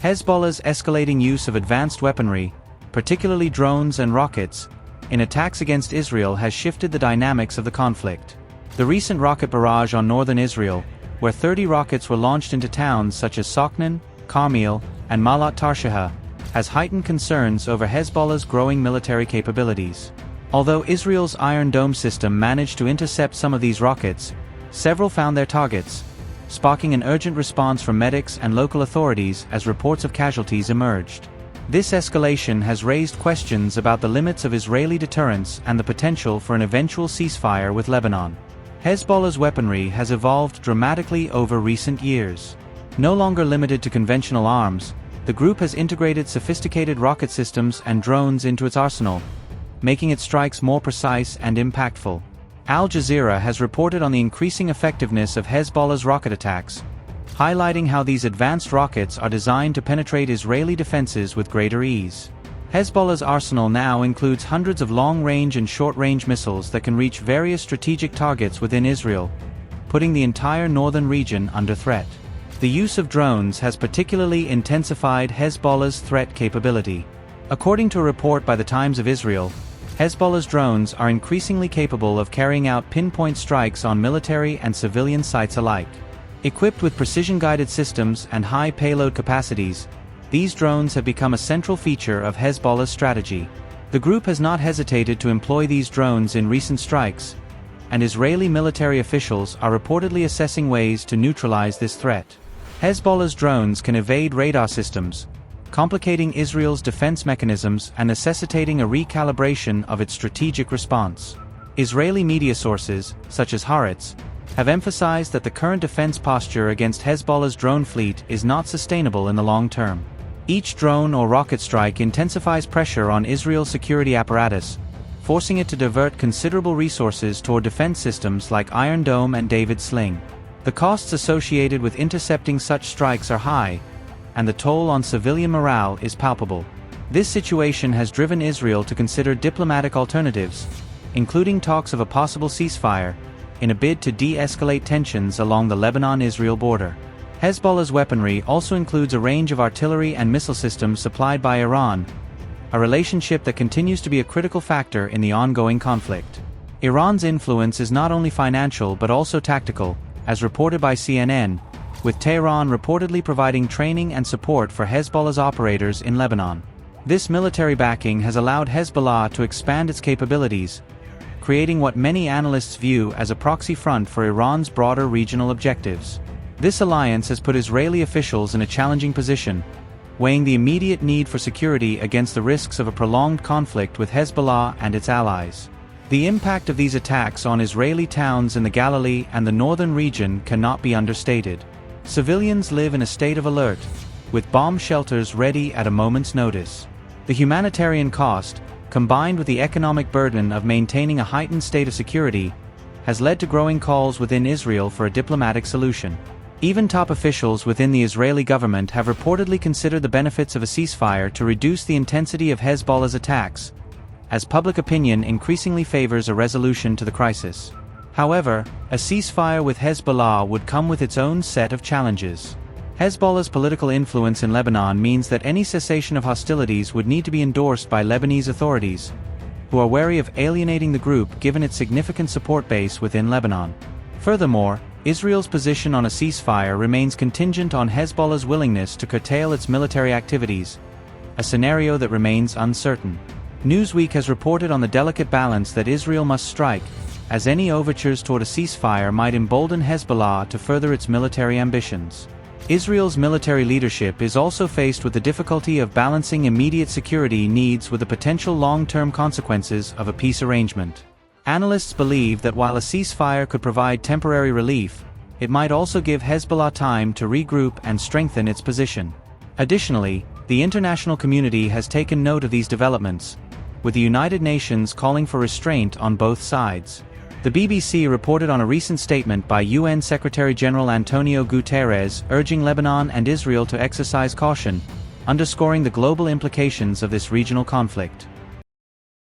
Hezbollah's escalating use of advanced weaponry, particularly drones and rockets, in attacks against Israel has shifted the dynamics of the conflict. The recent rocket barrage on northern Israel, where 30 rockets were launched into towns such as Soknan, Carmel, and Maalat Tarshiha, has heightened concerns over Hezbollah's growing military capabilities. Although Israel's Iron Dome system managed to intercept some of these rockets, several found their targets, sparking an urgent response from medics and local authorities as reports of casualties emerged. This escalation has raised questions about the limits of Israeli deterrence and the potential for an eventual ceasefire with Lebanon. Hezbollah's weaponry has evolved dramatically over recent years. No longer limited to conventional arms, the group has integrated sophisticated rocket systems and drones into its arsenal, making its strikes more precise and impactful. Al Jazeera has reported on the increasing effectiveness of Hezbollah's rocket attacks, highlighting how these advanced rockets are designed to penetrate Israeli defenses with greater ease. Hezbollah's arsenal now includes hundreds of long-range and short-range missiles that can reach various strategic targets within Israel, putting the entire northern region under threat. The use of drones has particularly intensified Hezbollah's threat capability. According to a report by the Times of Israel, Hezbollah's drones are increasingly capable of carrying out pinpoint strikes on military and civilian sites alike. Equipped with precision-guided systems and high payload capacities, these drones have become a central feature of Hezbollah's strategy. The group has not hesitated to employ these drones in recent strikes, and Israeli military officials are reportedly assessing ways to neutralize this threat. Hezbollah's drones can evade radar systems, complicating Israel's defense mechanisms and necessitating a recalibration of its strategic response. Israeli media sources, such as Haaretz, have emphasized that the current defense posture against Hezbollah's drone fleet is not sustainable in the long term. Each drone or rocket strike intensifies pressure on Israel's security apparatus, forcing it to divert considerable resources toward defense systems like Iron Dome and David Sling. The costs associated with intercepting such strikes are high, and the toll on civilian morale is palpable. This situation has driven Israel to consider diplomatic alternatives, including talks of a possible ceasefire, in a bid to de-escalate tensions along the Lebanon-Israel border. Hezbollah's weaponry also includes a range of artillery and missile systems supplied by Iran, a relationship that continues to be a critical factor in the ongoing conflict. Iran's influence is not only financial but also tactical, as reported by CNN, with Tehran reportedly providing training and support for Hezbollah's operators in Lebanon. This military backing has allowed Hezbollah to expand its capabilities, creating what many analysts view as a proxy front for Iran's broader regional objectives. This alliance has put Israeli officials in a challenging position, weighing the immediate need for security against the risks of a prolonged conflict with Hezbollah and its allies. The impact of these attacks on Israeli towns in the Galilee and the northern region cannot be understated. Civilians live in a state of alert, with bomb shelters ready at a moment's notice. The humanitarian cost, combined with the economic burden of maintaining a heightened state of security, has led to growing calls within Israel for a diplomatic solution. Even top officials within the Israeli government have reportedly considered the benefits of a ceasefire to reduce the intensity of Hezbollah's attacks, as public opinion increasingly favors a resolution to the crisis. However, a ceasefire with Hezbollah would come with its own set of challenges. Hezbollah's political influence in Lebanon means that any cessation of hostilities would need to be endorsed by Lebanese authorities, who are wary of alienating the group given its significant support base within Lebanon. Furthermore, Israel's position on a ceasefire remains contingent on Hezbollah's willingness to curtail its military activities, a scenario that remains uncertain. Newsweek has reported on the delicate balance that Israel must strike, as any overtures toward a ceasefire might embolden Hezbollah to further its military ambitions. Israel's military leadership is also faced with the difficulty of balancing immediate security needs with the potential long-term consequences of a peace arrangement. Analysts believe that while a ceasefire could provide temporary relief, it might also give Hezbollah time to regroup and strengthen its position. Additionally, the international community has taken note of these developments, with the United Nations calling for restraint on both sides. The BBC reported on a recent statement by UN Secretary-General Antonio Guterres urging Lebanon and Israel to exercise caution, underscoring the global implications of this regional conflict.